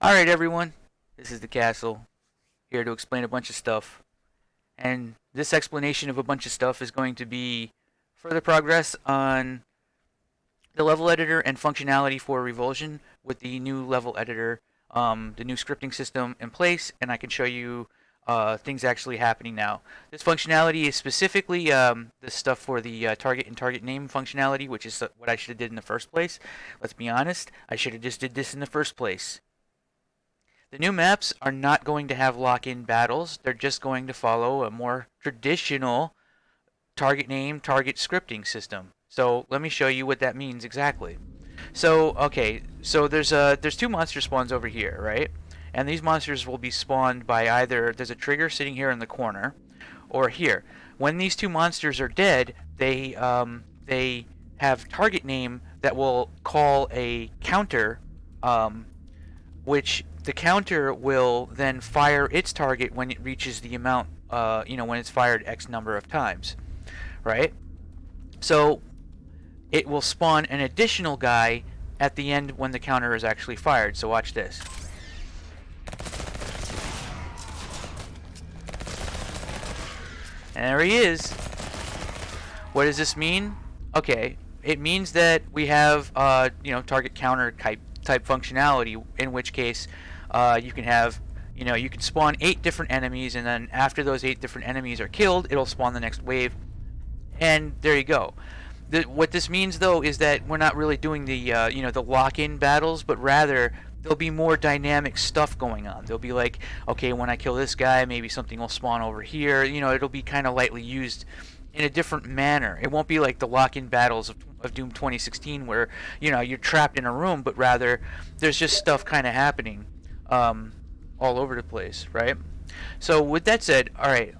Alright everyone, this is the castle, here to explain a bunch of stuff. And this explanation of a bunch of stuff is going to be further progress on the level editor and functionality for Revulsion with the new level editor, the new scripting system in place, and I can show you things actually happening now. This functionality is specifically the stuff for the target and target name functionality, which is what I should have did in the first place. Let's be honest, I should have just did this in the first place. The new maps are not going to have lock-in battles. They're just going to follow a more traditional target name, target scripting system. So let me show you what that means exactly. So okay, so there's two monster spawns over here, right? And these monsters will be spawned by either there's a trigger sitting here in the corner, or here. When these two monsters are dead, they have target name that will call a counter, which the counter will then fire its target when it reaches the amount, when it's fired X number of times, right? So it will spawn an additional guy at the end when the counter is actually fired. So watch this. And there he is. What does this mean? Okay, it means that we have, target counter type functionality, in which case you can have, you can spawn 8 different enemies, and then after those 8 different enemies are killed, it'll spawn the next wave, and there you go. What this means, though, is that we're not really doing the, the lock-in battles, but rather there'll be more dynamic stuff going on. There'll be like, okay, when I kill this guy, maybe something will spawn over here. It'll be kind of lightly used in a different manner. It won't be like the lock-in battles of Doom 2016 where, you're trapped in a room, but rather there's just stuff kind of happening all over the place, right? So with that said, alright,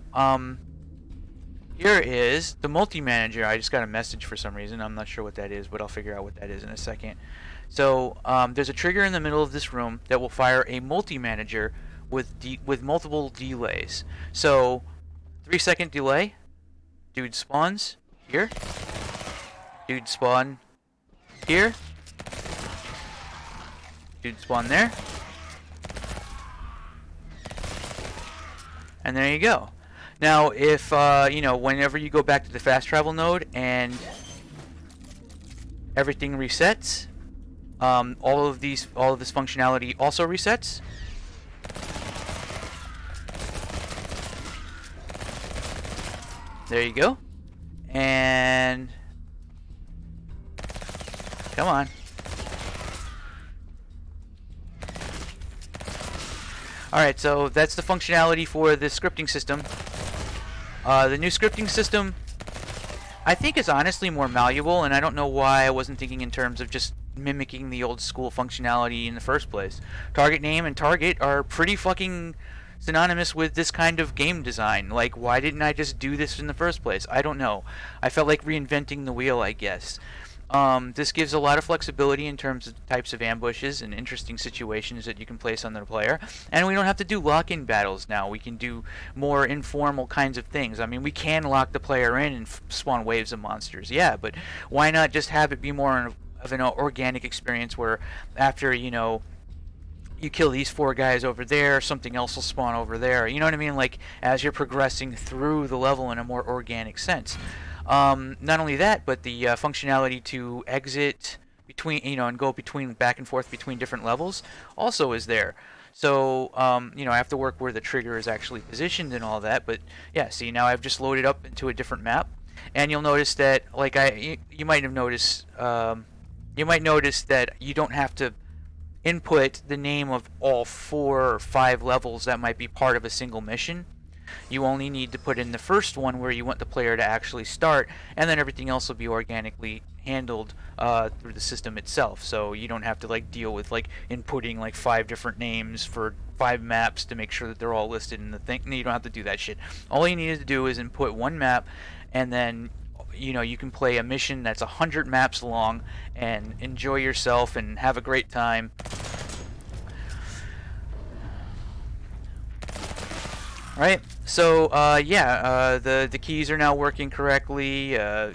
here is the multi-manager. I just got a message for some reason. I'm not sure what that is, but I'll figure out what that is in a second. So there's a trigger in the middle of this room that will fire a multi-manager with multiple delays. So 3-second delay. Dude spawns here. Dude spawn here. Dude spawn there. And there you go. Now, if, whenever you go back to the fast travel node and everything resets, all of this functionality also resets. There you go. And come on. Alright, so that's the functionality for the scripting system. The new scripting system, I think, is honestly more malleable, and I don't know why I wasn't thinking in terms of just mimicking the old school functionality in the first place. Target name and target are pretty fucking synonymous with this kind of game design. Like, why didn't I just do this in the first place? I don't know. I felt like reinventing the wheel, I guess. This gives a lot of flexibility in terms of types of ambushes and interesting situations that you can place on the player. And we don't have to do lock-in battles now. We can do more informal kinds of things. I mean, we can lock the player in and spawn waves of monsters, yeah, but why not just have it be more of an organic experience where after, you kill these 4 guys over there, something else will spawn over there. You know what I mean? Like, as you're progressing through the level in a more organic sense. Not only that, but the functionality to exit between, and go back and forth between different levels also is there. So, I have to work where the trigger is actually positioned and all that. But yeah, see, now I've just loaded up into a different map, and you'll notice that, like, you might have noticed, you might notice that you don't have to input the name of all 4 or 5 levels that might be part of a single mission. You only need to put in the first one where you want the player to actually start, and then everything else will be organically handled through the system itself. So you don't have to like deal with like inputting like 5 different names for 5 maps to make sure that they're all listed in the thing. No, you don't have to do that shit. All you need to do is input one map, and then you can play a mission that's 100 maps long and enjoy yourself and have a great time. Right, so the keys are now working correctly. A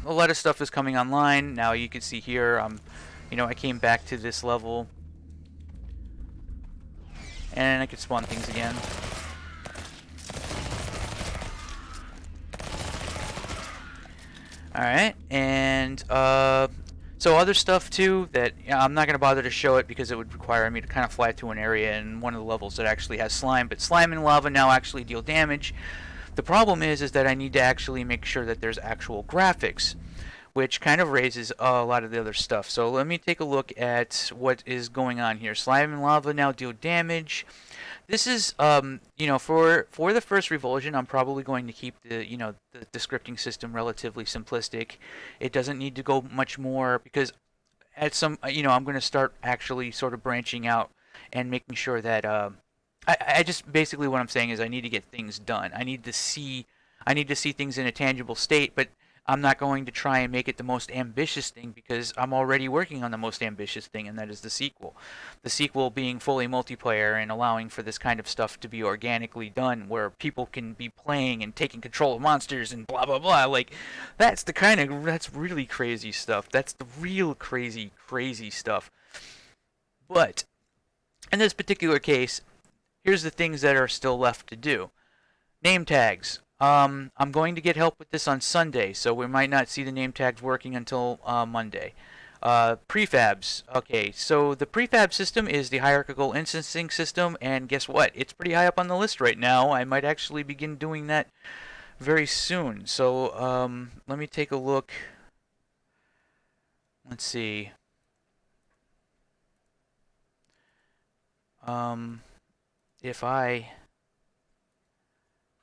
lot of stuff is coming online now. You can see here, I came back to this level And I could spawn things again. Alright, and so other stuff too that I'm not going to bother to show it because it would require me to kind of fly to an area in one of the levels that actually has slime, but slime and lava now actually deal damage. The problem is that I need to actually make sure that there's actual graphics, which kind of raises a lot of the other stuff. So let me take a look at what is going on here. Slime and lava now deal damage. This is, for the first revulsion, I'm probably going to keep the scripting system relatively simplistic. It doesn't need to go much more because at some, I'm going to start actually sort of branching out and making sure that, I just basically what I'm saying is I need to get things done. I need to see things in a tangible state, but I'm not going to try and make it the most ambitious thing because I'm already working on the most ambitious thing, and that is the sequel. The sequel being fully multiplayer and allowing for this kind of stuff to be organically done where people can be playing and taking control of monsters and blah blah blah. Like, that's really crazy stuff. That's the real crazy stuff. But in this particular case, here's the things that are still left to do. Name tags. I'm going to get help with this on Sunday, so we might not see the name tags working until Monday. Prefabs. Okay, so the prefab system is the hierarchical instancing system, and guess what? It's pretty high up on the list right now. I might actually begin doing that very soon. So let me take a look. Let's see. If I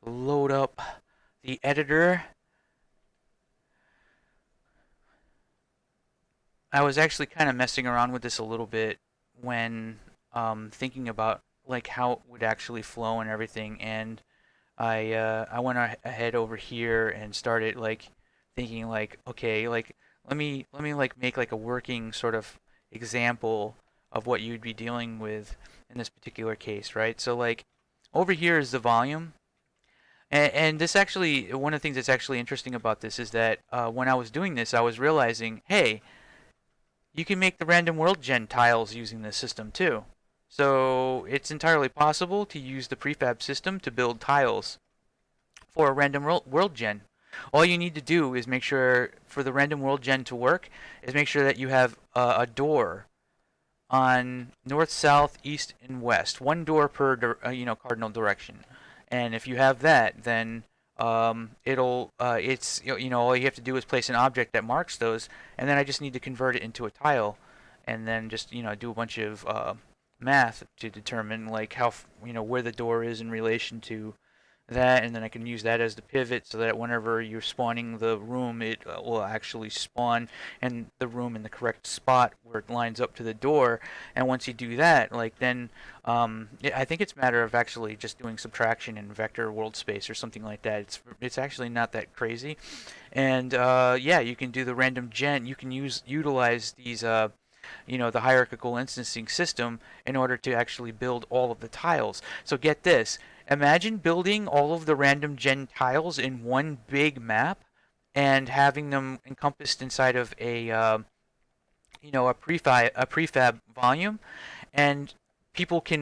load up the editor, I was actually kind of messing around with this a little bit when thinking about like how it would actually flow and everything, and I went ahead over here and started like thinking like, okay, like let me like make like a working sort of example of what you'd be dealing with in this particular case, right? So like over here is the volume. And this actually, one of the things that's actually interesting about this is that when I was doing this, I was realizing, hey, you can make the random world gen tiles using this system too. So it's entirely possible to use the prefab system to build tiles for a random world gen. All you need to do is make sure for the random world gen to work is make sure that you have a door on north, south, east, and west. One door per cardinal direction. And if you have that, then it's all you have to do is place an object that marks those, and then I just need to convert it into a tile, and then just do a bunch of math to determine like how where the door is in relation to that, and then I can use that as the pivot so that whenever you're spawning the room, it will actually spawn in the room in the correct spot where it lines up to the door. And once you do that, like then I think it's a matter of actually just doing subtraction in vector world space or something like that. It's actually not that crazy, and yeah, you can do the random gen. You can utilize these. The hierarchical instancing system in order to actually build all of the tiles. So get this. Imagine building all of the random gen tiles in one big map and having them encompassed inside of a prefab volume, and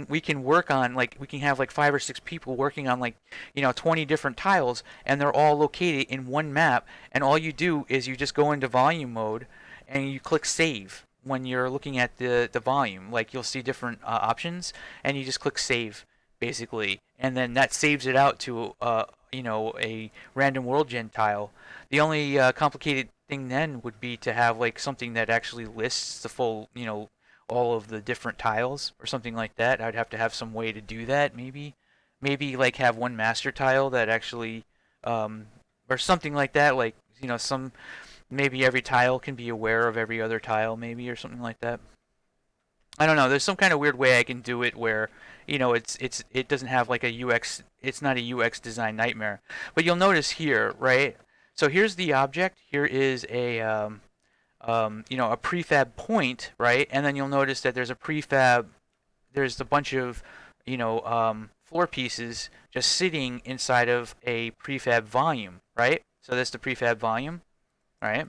we can work on like we can have like 5 or 6 people working on like 20 different tiles, and they're all located in one map, and all you do is you just go into volume mode and you click save when you're looking at the volume. Like you'll see different options, and you just click save basically, and then that saves it out to a random world gen tile. The only complicated thing then would be to have like something that actually lists the full all of the different tiles or something like that. I'd have to have some way to do that, maybe like have one master tile that actually or something like that, like some maybe every tile can be aware of every other tile, maybe, or something like that. I don't know. There's some kind of weird way I can do it where, it doesn't have like a UX. It's not a UX design nightmare. But you'll notice here, right? So here's the object. Here is a prefab point, right? And then you'll notice that there's a prefab. There's a bunch of, floor pieces just sitting inside of a prefab volume, right? So that's the prefab volume, right?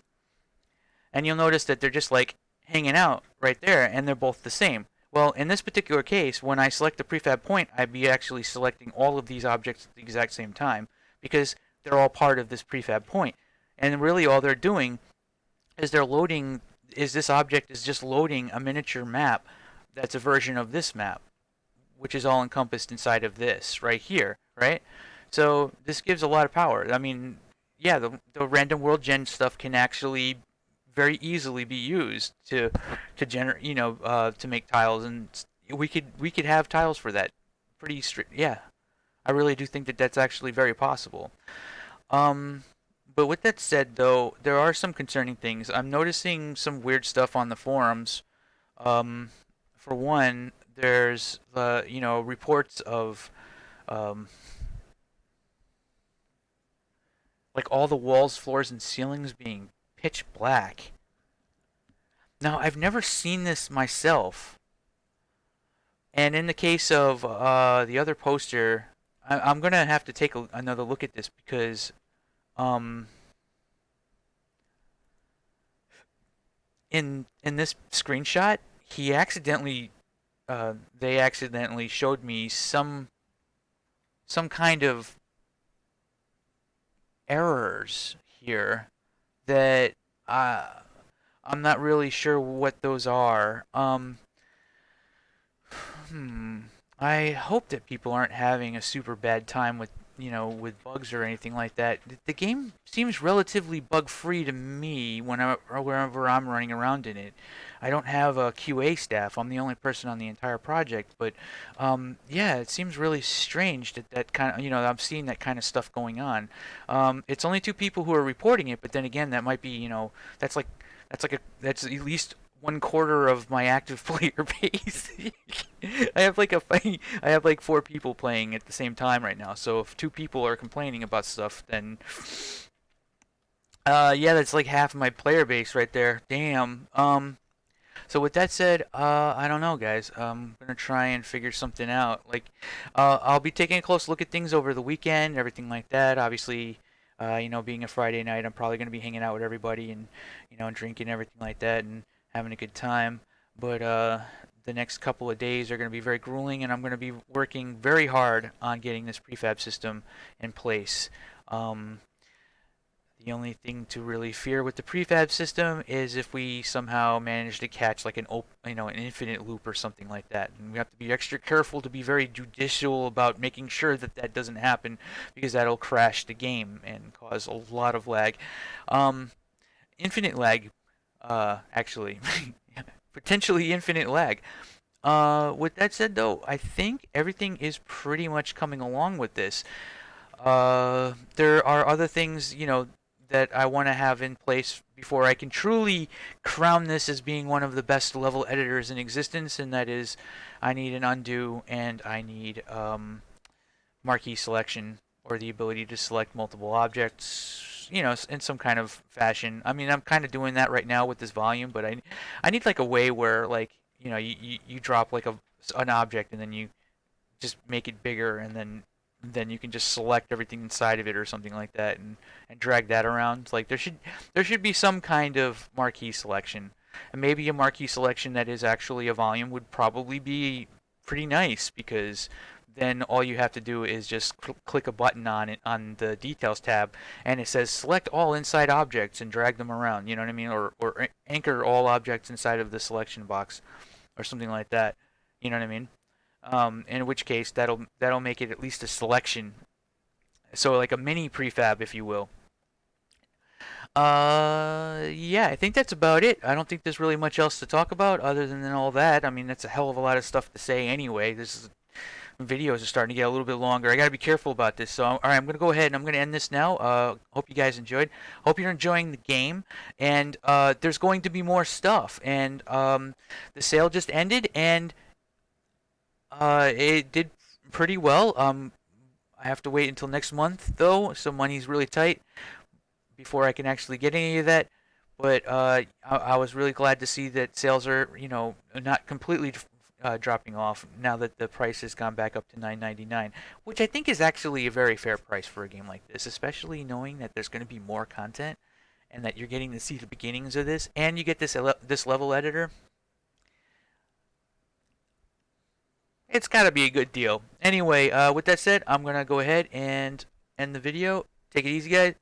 And you'll notice that they're just like hanging out right there, and they're both the same. Well, in this particular case, when I select the prefab point, I'd be actually selecting all of these objects at the exact same time because they're all part of this prefab point. And really all they're doing is they're loading, is this object is just loading a miniature map that's a version of this map, which is all encompassed inside of this right here, right? So this gives a lot of power. I mean, yeah, the random world gen stuff can actually very easily be used to generate, to make tiles, and we could have tiles for that. Pretty strict, yeah. I really do think that that's actually very possible. Um, but with that said, though, there are some concerning things. I'm noticing some weird stuff on the forums. Um, for one, there's reports of um, like all the walls, floors, and ceilings being pitch black. Now, I've never seen this myself, and in the case of the other poster, I'm gonna have to take another look at this because um, in this screenshot, he accidentally they accidentally showed me some kind of errors here that uh, I'm not really sure what those are. Hmm. I hope that people aren't having a super bad time with, with bugs or anything like that. The game seems relatively bug-free to me whenever I'm running around in it. I don't have a QA staff. I'm the only person on the entire project, but yeah, it seems really strange that kind of, I'm seeing that kind of stuff going on. It's only two people who are reporting it, but then again, that might be, that's like that's at least one quarter of my active player base. I have like four people playing at the same time right now. So if two people are complaining about stuff, then yeah, that's like half of my player base right there. Damn. So with that said, I don't know, guys. I'm gonna try and figure something out. Like, I'll be taking a close look at things over the weekend, everything like that. Obviously, being a Friday night, I'm probably gonna be hanging out with everybody and, and drinking everything like that and having a good time. But the next couple of days are gonna be very grueling, and I'm gonna be working very hard on getting this prefab system in place. Um, the only thing to really fear with the prefab system is if we somehow manage to catch like an infinite loop or something like that. And we have to be extra careful to be very judicial about making sure that that doesn't happen because that'll crash the game and cause a lot of lag. Um, Infinite lag, actually, potentially infinite lag. With that said, though, I think everything is pretty much coming along with this. There are other things, that I want to have in place before I can truly crown this as being one of the best level editors in existence, and that is I need an undo and I need marquee selection or the ability to select multiple objects, in some kind of fashion. I mean, I'm kind of doing that right now with this volume, but I need like a way where like, you drop like an object and then you just make it bigger and then you can just select everything inside of it or something like that and drag that around. Like there should be some kind of marquee selection. And maybe a marquee selection that is actually a volume would probably be pretty nice because then all you have to do is just click a button on it on the details tab and it says select all inside objects and drag them around, you know what I mean? Or anchor all objects inside of the selection box or something like that. You know what I mean? In which case that'll make it at least a selection, so like a mini prefab, if you will. Yeah, I think that's about it. I don't think there's really much else to talk about other than all that. I mean, that's a hell of a lot of stuff to say anyway. Videos are starting to get a little bit longer. I gotta be careful about this. So, all right, I'm gonna go ahead and I'm gonna end this now. Hope you guys enjoyed. Hope you're enjoying the game. And there's going to be more stuff. And the sale just ended, and it did pretty well. I have to wait until next month though, so money's really tight before I can actually get any of that. But I was really glad to see that sales are, not completely dropping off now that the price has gone back up to $9.99, which I think is actually a very fair price for a game like this, especially knowing that there's going to be more content and that you're getting to see the beginnings of this, and you get this level editor. It's gotta be a good deal. Anyway, with that said, I'm gonna go ahead and end the video. Take it easy, guys,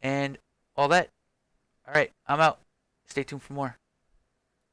and all that. Alright, I'm out. Stay tuned for more.